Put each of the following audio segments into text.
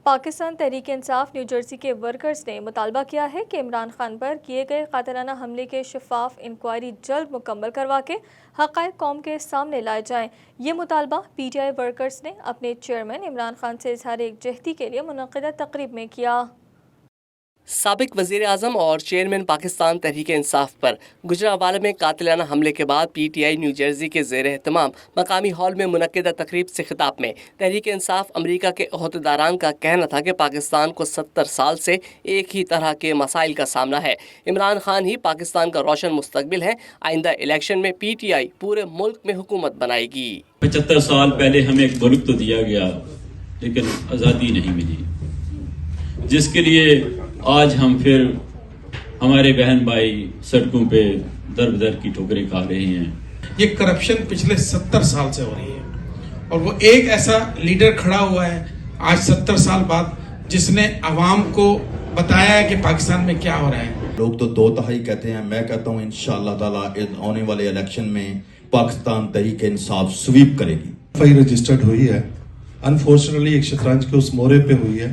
Pakistan Tehreek Insaf new Jersey کے workers نے مطالبہ کیا ہے کہ عمران خان پر کیے گئے قاتلانہ حملے کے شفاف انکوائری جلد مکمل کروا کے حقائق قوم کے سامنے لائے جائیں۔ یہ مطالبہ پی ٹی آئی ورکرز نے اپنے چیئرمین عمران خان سے اظہار یکجہتی کے لیے منعقدہ تقریب میں کیا۔ سابق وزیر اعظم اور چیئرمین پاکستان تحریک انصاف پر گجرانوالہ میں قاتلانہ حملے کے بعد P T I knew Jersey کے زیر اہتمام مقامی ہال میں منعقدہ تقریب سے خطاب میں تحریک انصاف امریکہ کے عہدیداران کا کہنا تھا کہ پاکستان کو 70 سال سے ایک ہی طرح کے مسائل کا سامنا ہے۔ عمران خان ہی پاکستان کا روشن مستقبل ہے۔ آئندہ الیکشن میں پی ٹی آئی پورے ملک میں حکومت بنائے گی۔ 75 سال پہلے ہمیں ایک ملک تو دیا گیا لیکن آزادی نہیں ملی، جس کے لیے آج ہم پھر ہمارے بہن بھائی سڑکوں پہ در بدر کی ٹھوکریں کھا رہے ہیں۔ یہ کرپشن پچھلے 70 سال سے ہو رہی ہے اور وہ ایک ایسا لیڈر کھڑا ہوا ہے آج 70 سال بعد جس نے عوام کو بتایا ہے کہ پاکستان میں کیا ہو رہا ہے۔ لوگ تو 2/3 کہتے ہیں، میں کہتا ہوں انشاءاللہ تعالی آنے والے الیکشن میں پاکستان تحریک انصاف سویپ کرے گی۔ فائی رجسٹرڈ ہوئی ہے، انفارچونیٹلی ایک شطرنج کے اس مورے پہ ہوئی ہے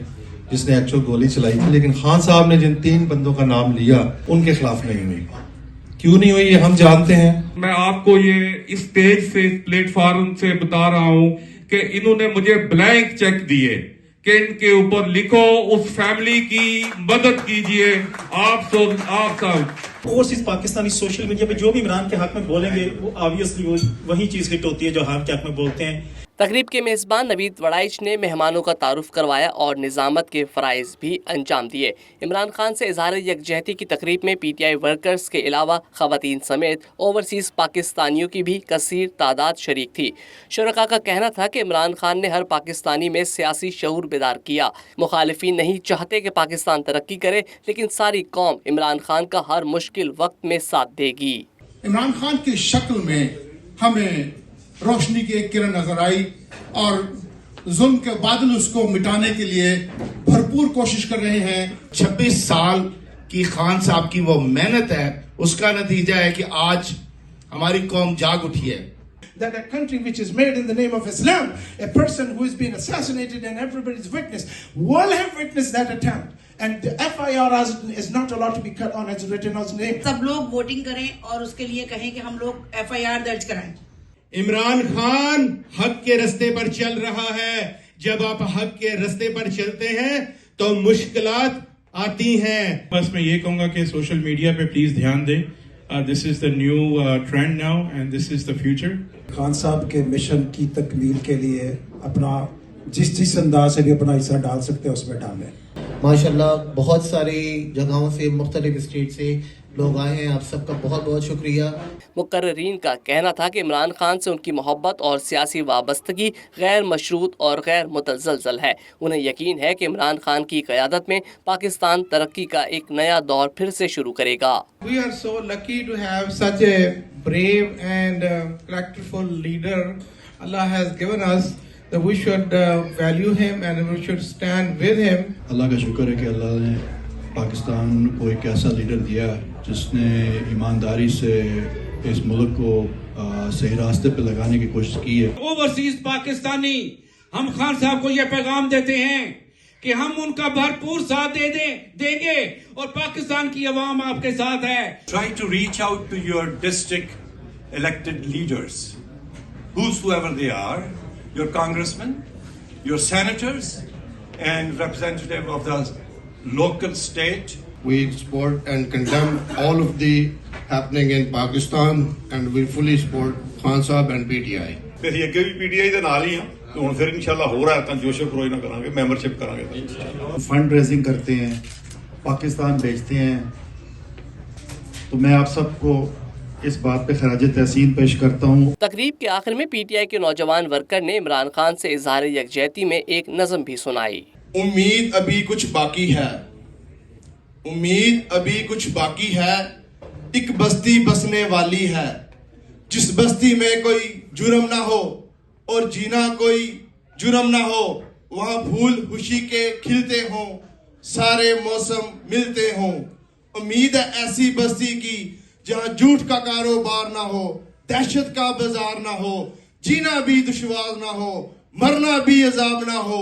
جس نے ایکچوئل گولی چلائی تھی، لیکن خان صاحب نے جن 3 بندوں کا نام لیا ان کے خلاف نہیں ہوئی۔ کیوں نہیں ہوئی یہ ہم جانتے ہیں۔ میں آپ کو یہ اس اسٹیج سے اس پلیٹ فارم سے بتا رہا ہوں کہ انہوں نے مجھے بلینک چیک دیے کہ ان کے اوپر لکھو اس فیملی کی مدد کیجئے۔ آپ صاحب اوورسیز پاکستانی سوشل میڈیا پہ جو بھی عمران کے حق میں بولیں گے وہ آبویسلی وہی چیز ہٹ ہوتی ہے جو ہم کے حق میں بولتے ہیں۔ تقریب کے میزبان نوید وڑائچ نے مہمانوں کا تعارف کروایا اور نظامت کے فرائض بھی انجام دیے۔ عمران خان سے اظہار یکجہتی کی تقریب میں پی ٹی آئی ورکرز کے علاوہ خواتین سمیت اوورسیز پاکستانیوں کی بھی کثیر تعداد شریک تھی۔ شرکاء کا کہنا تھا کہ عمران خان نے ہر پاکستانی میں سیاسی شعور بیدار کیا۔ مخالفین نہیں چاہتے کہ پاکستان ترقی کرے، لیکن ساری قوم عمران خان کا ہر مشکل وقت میں ساتھ دے گی۔ عمران خان کی شکل میں ہمیں روشنی کی ایک کرن نظر آئی اور ظلم کے بادل اس کو مٹانے کے لیے بھرپور کوشش کر رہے ہیں۔ 26 سال کی خان صاحب کی وہ محنت ہے، اس کا نتیجہ ہے کہ آج ہماری قوم جاگ اٹھی ہے۔ That a country which is made in the name of Islam, a person who is being assassinated and everybody's witness, will have witnessed that attempt. And the FIR is not allowed to be cut on as written on his name. سب لوگ voting کریں اور اس کے لیے کہیں کہ ہم لوگ FIR درج کرائیں۔ عمران خان حق کے رستے پر چل رہا ہے۔ جب آپ حق کے رستے پر چلتے ہیں تو مشکلات آتی ہیں۔ بس میں یہ کہوں گا کہ سوشل میڈیا پہ پلیز دھیان دیں۔ This is the new trend now and this is the future. Khan صاحب کے مشن کی تکمیل کے لیے اپنا جس انداز سے بھی اپنا حصہ ڈال سکتے ہیں اس میں ڈالیں۔ ماشاءاللہ بہت ساری جگہوں سے مختلف اسٹیٹ سے لوگ آئے ہیں، آپ سب کا بہت بہت شکریہ۔ مقررین کا کہنا تھا کہ عمران خان سے ان کی محبت اور سیاسی وابستگی غیر مشروط اور غیر متزلزل ہے۔ انہیں یقین ہے کہ عمران خان کی قیادت میں پاکستان ترقی کا ایک نیا دور پھر سے شروع کرے گا۔ We are so lucky to have such a brave and characterful leader Allah has given us that we should value him and we should stand with him. اللہ کا شکر ہے کہ اللہ نے پاکستان کو ایک ایسا لیڈر دیا جس نے ایمانداری سے اس ملک کو صحیح راستے پہ لگانے کی کوشش کی ہے۔ اوورسیز پاکستانی ہم خان صاحب کو یہ پیغام دیتے ہیں کہ ہم ان کا بھرپور ساتھ دیں گے اور پاکستان کی عوام آپ کے ساتھ ہے۔ Try to reach out to your district elected leaders, whosoever they are, your congressmen, your senators, and representative of the local state. We support and condemn all of the happening in Pakistan and we fully support Khan Sahab and PTI. ਅਸੀਂ ਅੱਗੇ ਵੀ PTI ਦੇ ਨਾਲ ਹੀ ਹਾਂ ਤੇ ਹੁਣ ਫਿਰ ਇਨਸ਼ਾਅੱਲਾ ਹੋ ਰਹਾ ਤਾਂ ਜੋਸ਼ੋ ਖਰੋਈ ਨਾ ਕਰਾਂਗੇ, ਮੈਂਬਰਸ਼ਿਪ ਕਰਾਂਗੇ। فنڈ ریزنگ کرتے ہیں، پاکستان بھیجتے ہیں، تو میں آپ سب کو اس بات پہ خراج تحسین پیش کرتا ہوں۔ تقریب کے آخر میں پی ٹی آئی کے نوجوان ورکر نے عمران خان سے اظہار یکجہتی میں ایک نظم بھی سنائی۔ امید ابھی کچھ باقی ہے، امید ابھی کچھ باقی ہے، ایک بستی بسنے والی ہے، جس بستی میں کوئی جرم نہ ہو اور جینا کوئی جرم نہ ہو، وہاں پھول خوشی کے کھلتے ہوں، سارے موسم ملتے ہوں۔ امید ہے ایسی بستی کی جہاں جھوٹ کا کاروبار نہ ہو، دہشت کا بازار نہ ہو، جینا بھی دشوار نہ ہو، مرنا بھی عذاب نہ ہو،